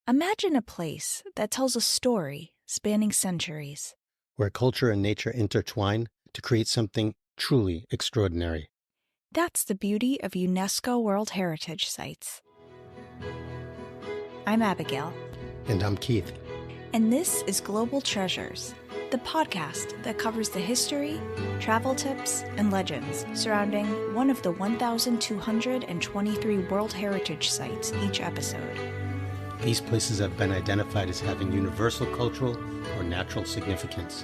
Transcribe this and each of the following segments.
Imagine a place that tells a story spanning centuries. Where culture and nature intertwine to create something truly extraordinary. That's the beauty of UNESCO World Heritage sites. I'm Abigail. And I'm Keith. And this is Global Treasures, the podcast that covers the history, travel tips, and legends surrounding one of the 1,223 World Heritage sites each episode. These places have been identified as having universal cultural or natural significance.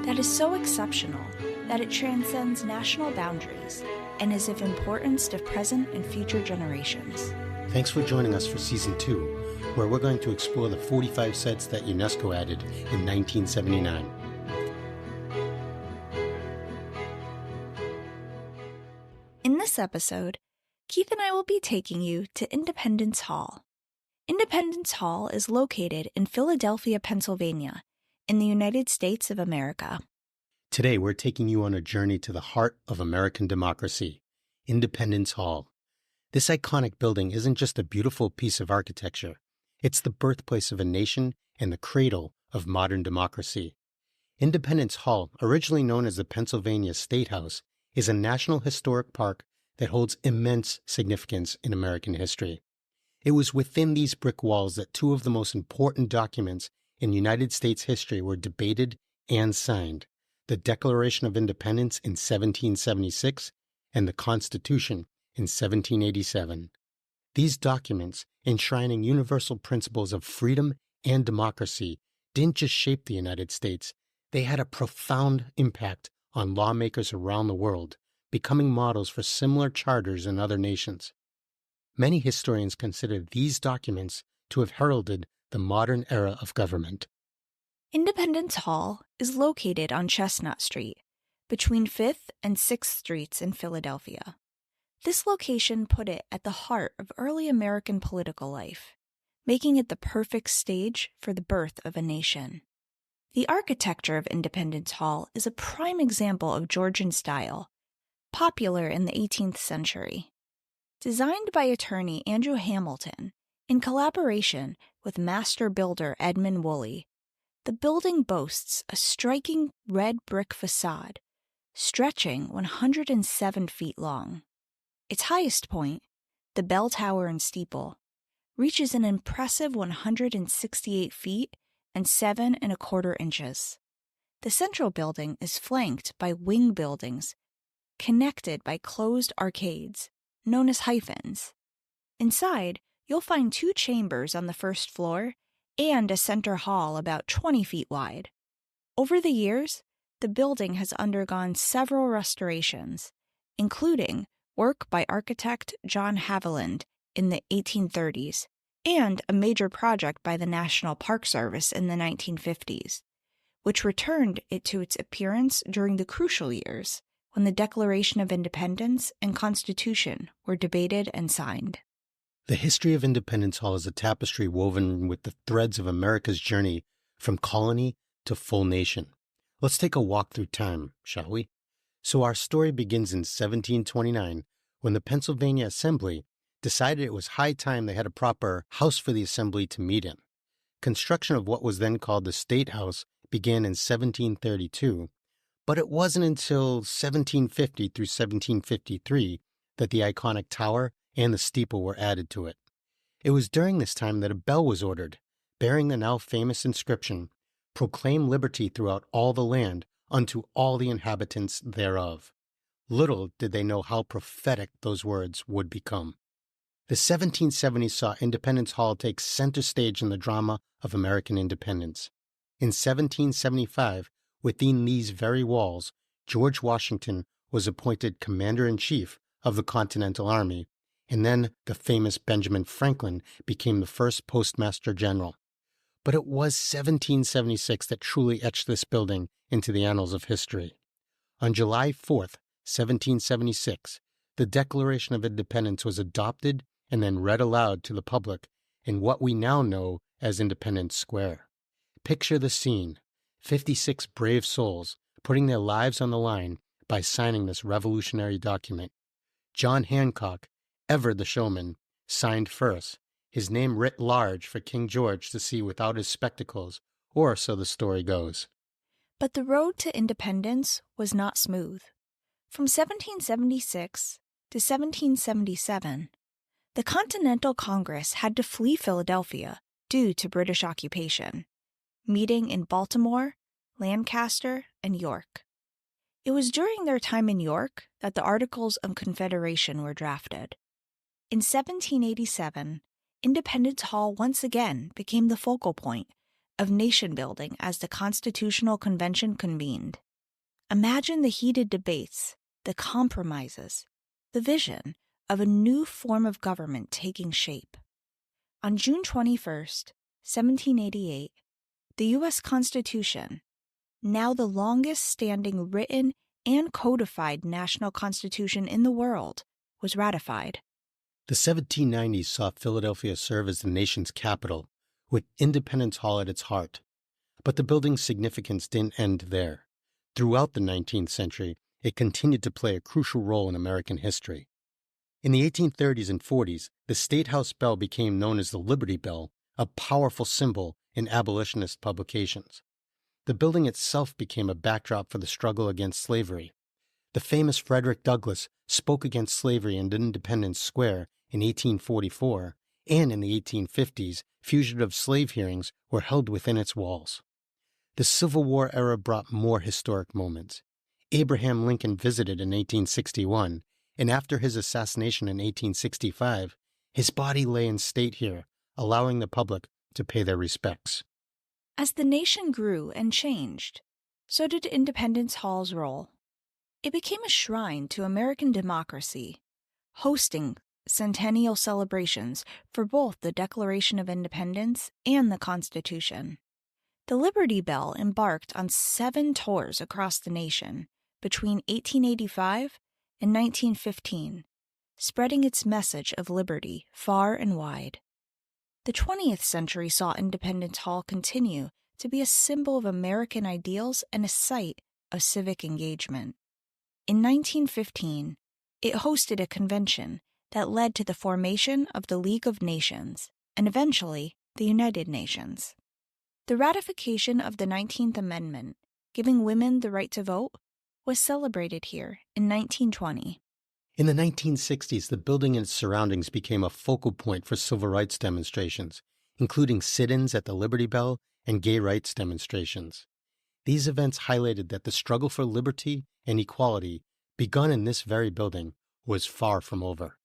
That is so exceptional that it transcends national boundaries and is of importance to present and future generations. Thanks for joining us for Season 2, where we're going to explore the 45 sites that UNESCO added in 1979. In this episode, Keith and I will be taking you to Independence Hall. Independence Hall is located in Philadelphia, Pennsylvania, in the United States of America. Today, we're taking you on a journey to the heart of American democracy, Independence Hall. This iconic building isn't just a beautiful piece of architecture. It's the birthplace of a nation and the cradle of modern democracy. Independence Hall, originally known as the Pennsylvania State House, is a national historic park that holds immense significance in American history. It was within these brick walls that two of the most important documents in United States history were debated and signed: the Declaration of Independence in 1776 and the Constitution in 1787. These documents, enshrining universal principles of freedom and democracy, didn't just shape the United States, they had a profound impact on lawmakers around the world, becoming models for similar charters in other nations. Many historians consider these documents to have heralded the modern era of government. Independence Hall is located on Chestnut Street, between 5th and 6th Streets in Philadelphia. This location put it at the heart of early American political life, making it the perfect stage for the birth of a nation. The architecture of Independence Hall is a prime example of Georgian style, popular in the 18th century. Designed by attorney Andrew Hamilton, in collaboration with master builder Edmund Woolley, the building boasts a striking red brick facade, stretching 107 feet long. Its highest point, the bell tower and steeple, reaches an impressive 168 feet and 7¼ inches. The central building is flanked by wing buildings connected by closed arcades, known as hyphens. Inside, you'll find 2 chambers on the first floor and a center hall about 20 feet wide. Over the years, the building has undergone several restorations, including work by architect John Haviland in the 1830s and a major project by the National Park Service in the 1950s, which returned it to its appearance during the crucial years when the Declaration of Independence and Constitution were debated and signed. The history of Independence Hall is a tapestry woven with the threads of America's journey from colony to full nation. Let's take a walk through time, shall we? So our story begins in 1729, when the Pennsylvania Assembly decided it was high time they had a proper house for the Assembly to meet in. Construction of what was then called the State House began in 1732, but it wasn't until 1750 through 1753 that the iconic tower and the steeple were added to it. It was during this time that a bell was ordered, bearing the now famous inscription, "Proclaim liberty throughout all the land unto all the inhabitants thereof." Little did they know how prophetic those words would become. The 1770s saw Independence Hall take center stage in the drama of American independence. In 1775, within these very walls, George Washington was appointed Commander-in-Chief of the Continental Army, and then the famous Benjamin Franklin became the first Postmaster General. But it was 1776 that truly etched this building into the annals of history. On July 4th, 1776, the Declaration of Independence was adopted and then read aloud to the public in what we now know as Independence Square. Picture the scene: 56 brave souls putting their lives on the line by signing this revolutionary document. John Hancock, ever the showman, signed first, his name writ large for King George to see without his spectacles, or so the story goes. But the road to independence was not smooth. From 1776 to 1777, the Continental Congress had to flee Philadelphia due to British occupation, meeting in Baltimore, Lancaster, and York. It was during their time in York that the Articles of Confederation were drafted. In 1787, Independence Hall once again became the focal point of nation building as the Constitutional Convention convened. Imagine the heated debates, the compromises, the vision of a new form of government taking shape. On June 21st, 1788, the U.S. Constitution, now the longest-standing written and codified national constitution in the world, was ratified. The 1790s saw Philadelphia serve as the nation's capital, with Independence Hall at its heart. But the building's significance didn't end there. Throughout the 19th century, it continued to play a crucial role in American history. In the 1830s and 40s, the State House bell became known as the Liberty Bell, a powerful symbol in abolitionist publications. The building itself became a backdrop for the struggle against slavery. The famous Frederick Douglass spoke against slavery in Independence Square in 1844, and in the 1850s, fugitive slave hearings were held within its walls. The Civil War era brought more historic moments. Abraham Lincoln visited in 1861, and after his assassination in 1865, his body lay in state here, allowing the public to pay their respects. As the nation grew and changed, so did Independence Hall's role. It became a shrine to American democracy, hosting centennial celebrations for both the Declaration of Independence and the Constitution. The Liberty Bell embarked on 7 tours across the nation between 1885 and 1915, spreading its message of liberty far and wide. The 20th century saw Independence Hall continue to be a symbol of American ideals and a site of civic engagement. In 1915, it hosted a convention that led to the formation of the League of Nations and eventually the United Nations. The ratification of the 19th Amendment, giving women the right to vote, was celebrated here in 1920. In the 1960s, the building and its surroundings became a focal point for civil rights demonstrations, including sit-ins at the Liberty Bell and gay rights demonstrations. These events highlighted that the struggle for liberty and equality, begun in this very building, was far from over.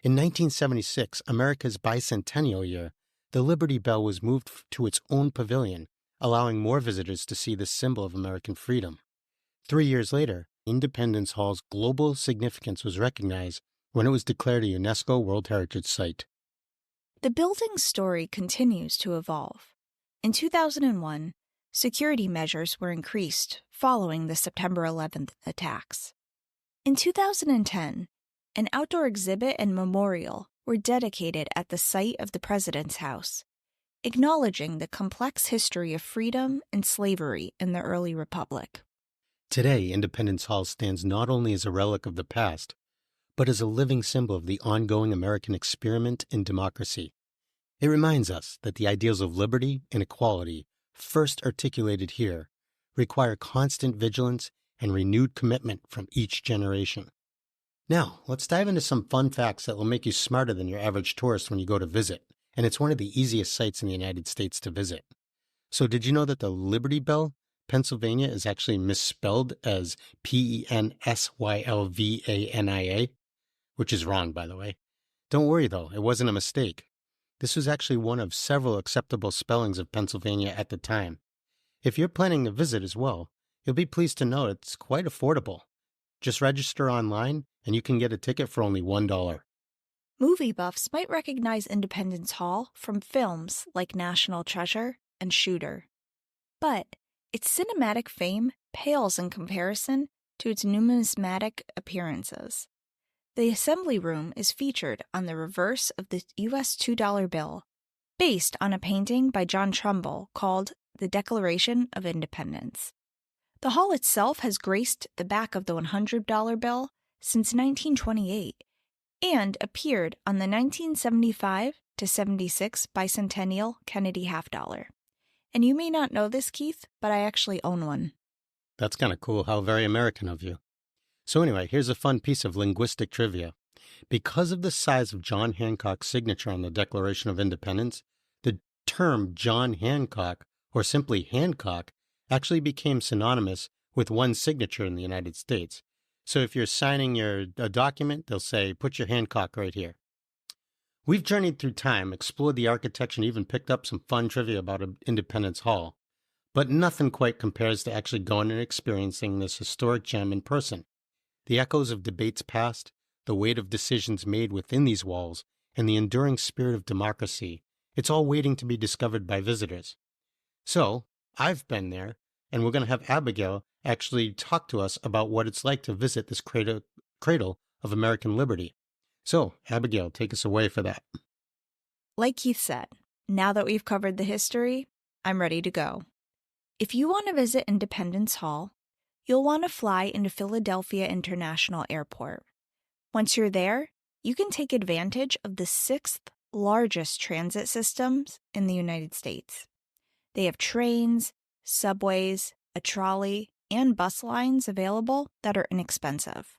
In 1976, America's bicentennial year, the Liberty Bell was moved to its own pavilion, allowing more visitors to see this symbol of American freedom. 3 years later, Independence Hall's global significance was recognized when it was declared a UNESCO World Heritage Site. The building's story continues to evolve. In 2001, security measures were increased following the September 11th attacks. In 2010, an outdoor exhibit and memorial were dedicated at the site of the President's House, acknowledging the complex history of freedom and slavery in the early republic. Today, Independence Hall stands not only as a relic of the past, but as a living symbol of the ongoing American experiment in democracy. It reminds us that the ideals of liberty and equality, first articulated here, require constant vigilance and renewed commitment from each generation. Now, let's dive into some fun facts that will make you smarter than your average tourist when you go to visit, and it's one of the easiest sites in the United States to visit. So did you know that the Liberty Bell, Pennsylvania, is actually misspelled as Pensylvania, which is wrong, by the way. Don't worry, though, it wasn't a mistake. This was actually one of several acceptable spellings of Pennsylvania at the time. If you're planning to visit as well, you'll be pleased to know it's quite affordable. Just register online, and you can get a ticket for only $1. Movie buffs might recognize Independence Hall from films like National Treasure and Shooter. But its cinematic fame pales in comparison to its numismatic appearances. The assembly room is featured on the reverse of the U.S. $2 bill, based on a painting by John Trumbull called The Declaration of Independence. The hall itself has graced the back of the $100 bill since 1928 and appeared on the 1975 to 76 bicentennial Kennedy half dollar. And you may not know this, Keith, but I actually own one. That's kind of cool. How very American of you. So anyway, here's a fun piece of linguistic trivia. Because of the size of John Hancock's signature on the Declaration of Independence, the term John Hancock, or simply Hancock, actually became synonymous with one signature in the United States. So if you're signing a document, they'll say, put your Hancock right here. We've journeyed through time, explored the architecture, and even picked up some fun trivia about Independence Hall. But nothing quite compares to actually going and experiencing this historic gem in person. The echoes of debates past, the weight of decisions made within these walls, and the enduring spirit of democracy, it's all waiting to be discovered by visitors. So, I've been there, and we're going to have Abigail actually talk to us about what it's like to visit this cradle of American liberty. So, Abigail, take us away for that. Like Keith said, now that we've covered the history, I'm ready to go. If you want to visit Independence Hall, you'll want to fly into Philadelphia International Airport. Once you're there, you can take advantage of the 6th largest transit systems in the United States. They have trains, subways, a trolley, and bus lines available that are inexpensive.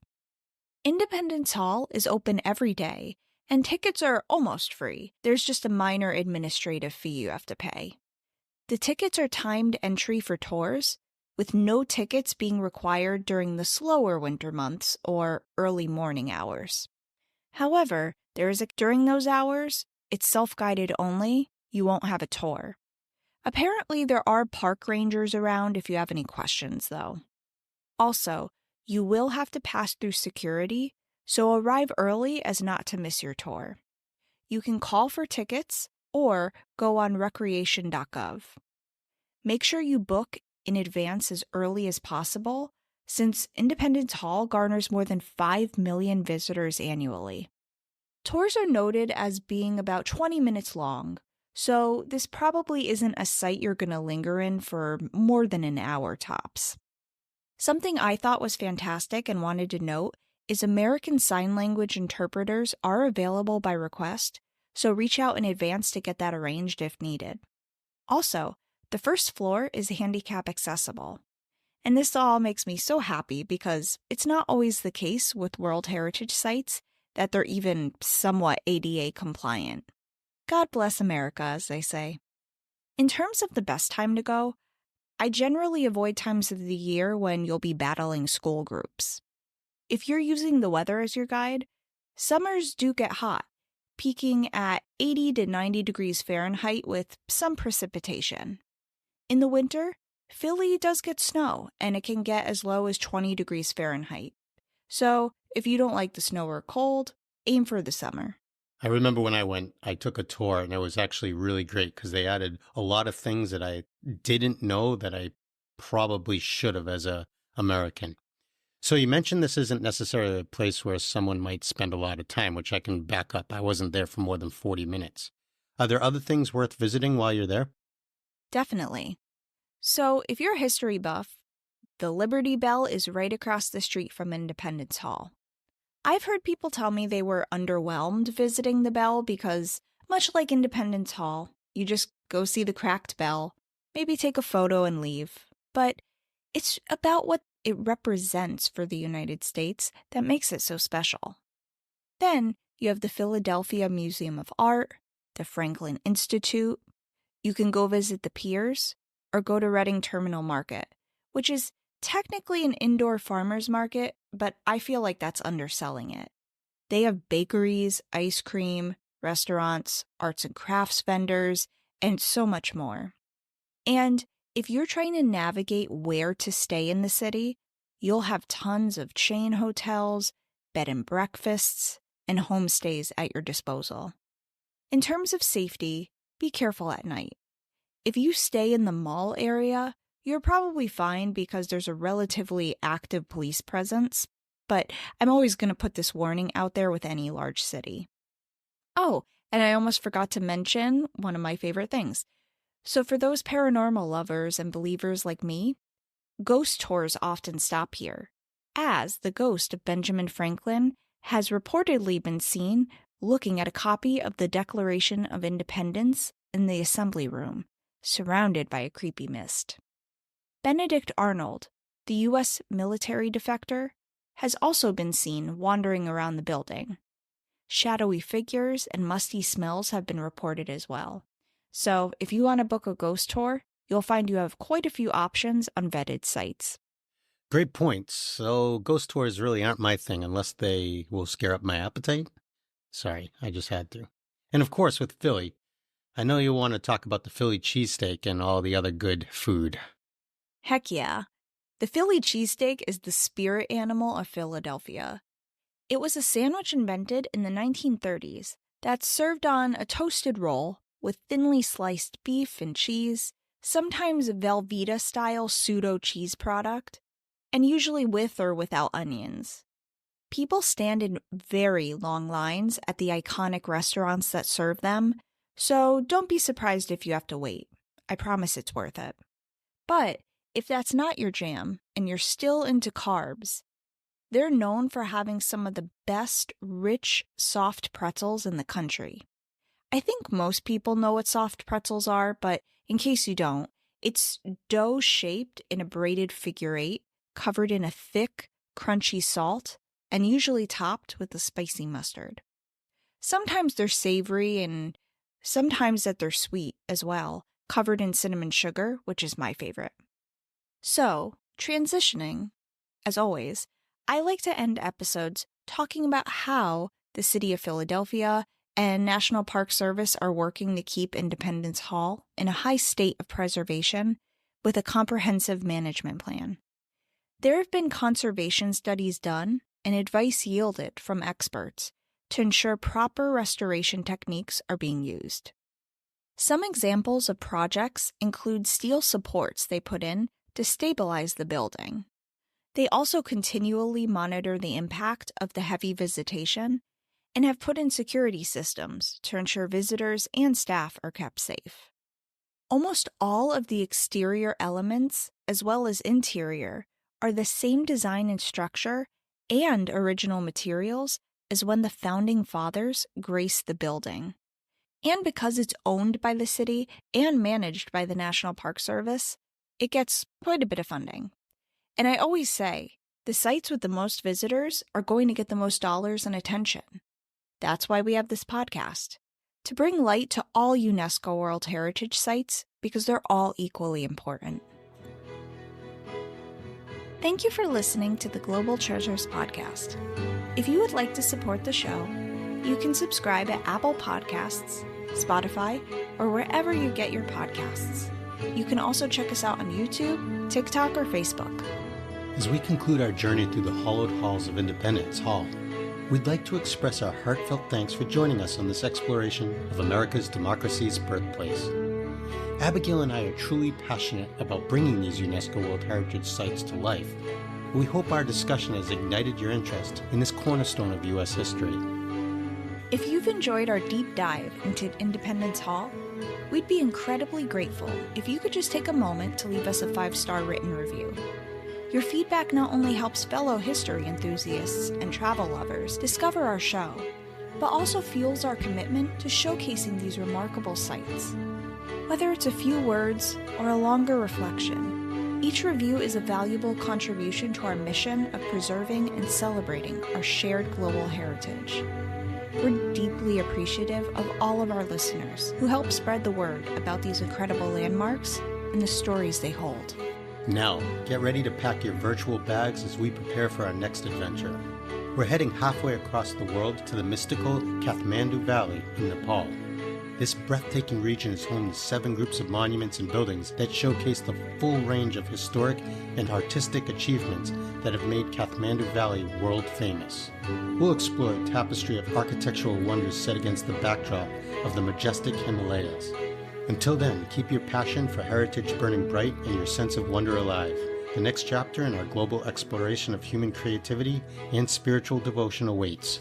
Independence Hall is open every day, and tickets are almost free. There's just a minor administrative fee you have to pay. The tickets are timed entry for tours, with no tickets being required during the slower winter months or early morning hours. However, during those hours, it's self-guided only. You won't have a tour. Apparently, there are park rangers around if you have any questions, though. Also, you will have to pass through security, so arrive early as not to miss your tour. You can call for tickets or go on recreation.gov. Make sure you book in advance as early as possible, since Independence Hall garners more than 5 million visitors annually. Tours are noted as being about 20 minutes long, so this probably isn't a site you're going to linger in for more than an hour tops. Something I thought was fantastic and wanted to note is American Sign Language interpreters are available by request, so reach out in advance to get that arranged if needed. Also, the first floor is handicap accessible. And this all makes me so happy because it's not always the case with World Heritage sites that they're even somewhat ADA compliant. God bless America, as they say. In terms of the best time to go, I generally avoid times of the year when you'll be battling school groups. If you're using the weather as your guide, summers do get hot, peaking at 80 to 90 degrees Fahrenheit with some precipitation. In the winter, Philly does get snow, and it can get as low as 20 degrees Fahrenheit. So, if you don't like the snow or cold, aim for the summer. I remember when I went, I took a tour, and it was actually really great because they added a lot of things that I didn't know that I probably should have as a American. So you mentioned this isn't necessarily a place where someone might spend a lot of time, which I can back up. I wasn't there for more than 40 minutes. Are there other things worth visiting while you're there? Definitely. So, if you're a history buff, the Liberty Bell is right across the street from Independence Hall. I've heard people tell me they were underwhelmed visiting the bell because, much like Independence Hall, you just go see the cracked bell, maybe take a photo and leave. But it's about what it represents for the United States that makes it so special. Then you have the Philadelphia Museum of Art, the Franklin Institute. You can go visit the piers or go to Reading Terminal Market, which is technically an indoor farmer's market, but I feel like that's underselling it. They have bakeries, ice cream, restaurants, arts and crafts vendors, and so much more. And if you're trying to navigate where to stay in the city, you'll have tons of chain hotels, bed and breakfasts, and homestays at your disposal. In terms of safety, be careful at night. If you stay in the mall area, you're probably fine because there's a relatively active police presence, but I'm always going to put this warning out there with any large city. Oh, and I almost forgot to mention one of my favorite things. So for those paranormal lovers and believers like me, ghost tours often stop here, as the ghost of Benjamin Franklin has reportedly been seen looking at a copy of the Declaration of Independence in the assembly room, surrounded by a creepy mist. Benedict Arnold, the U.S. military defector, has also been seen wandering around the building. Shadowy figures and musty smells have been reported as well. So, if you want to book a ghost tour, you'll find you have quite a few options on vetted sites. Great points. So ghost tours really aren't my thing unless they will scare up my appetite. Sorry, I just had to. And of course, with Philly, I know you want to talk about the Philly cheesesteak and all the other good food. Heck yeah. The Philly cheesesteak is the spirit animal of Philadelphia. It was a sandwich invented in the 1930s that's served on a toasted roll with thinly sliced beef and cheese, sometimes Velveeta-style pseudo-cheese product, and usually with or without onions. People stand in very long lines at the iconic restaurants that serve them, so don't be surprised if you have to wait. I promise it's worth it. But if that's not your jam and you're still into carbs, they're known for having some of the best, rich, soft pretzels in the country. I think most people know what soft pretzels are, but in case you don't, it's dough shaped in a braided figure eight, covered in a thick, crunchy salt, and usually topped with a spicy mustard. Sometimes they're savory and sometimes that they're sweet as well, covered in cinnamon sugar, which is my favorite. So, transitioning, as always, I like to end episodes talking about how the city of Philadelphia and National Park Service are working to keep Independence Hall in a high state of preservation with a comprehensive management plan. There have been conservation studies done and advice yielded from experts to ensure proper restoration techniques are being used. Some examples of projects include steel supports they put in to stabilize the building. They also continually monitor the impact of the heavy visitation and have put in security systems to ensure visitors and staff are kept safe. Almost all of the exterior elements, as well as interior, are the same design and structure and original materials as when the founding fathers graced the building. And because it's owned by the city and managed by the National Park Service, it gets quite a bit of funding. And I always say, the sites with the most visitors are going to get the most dollars and attention. That's why we have this podcast, to bring light to all UNESCO World Heritage sites because they're all equally important. Thank you for listening to the Global Treasures podcast. If you would like to support the show, you can subscribe at Apple Podcasts, Spotify, or wherever you get your podcasts. You can also check us out on YouTube, TikTok, or Facebook. As we conclude our journey through the hallowed halls of Independence Hall, we'd like to express our heartfelt thanks for joining us on this exploration of America's democracy's birthplace. Abigail and I are truly passionate about bringing these UNESCO World Heritage sites to life. We hope our discussion has ignited your interest in this cornerstone of U.S. history. If you've enjoyed our deep dive into Independence Hall, we'd be incredibly grateful if you could just take a moment to leave us a 5-star written review. Your feedback not only helps fellow history enthusiasts and travel lovers discover our show, but also fuels our commitment to showcasing these remarkable sites. Whether it's a few words or a longer reflection, each review is a valuable contribution to our mission of preserving and celebrating our shared global heritage. We're deeply appreciative of all of our listeners who help spread the word about these incredible landmarks and the stories they hold. Now, get ready to pack your virtual bags as we prepare for our next adventure. We're heading halfway across the world to the mystical Kathmandu Valley in Nepal. This breathtaking region is home to 7 groups of monuments and buildings that showcase the full range of historic and artistic achievements that have made Kathmandu Valley world famous. We'll explore a tapestry of architectural wonders set against the backdrop of the majestic Himalayas. Until then, keep your passion for heritage burning bright and your sense of wonder alive. The next chapter in our global exploration of human creativity and spiritual devotion awaits.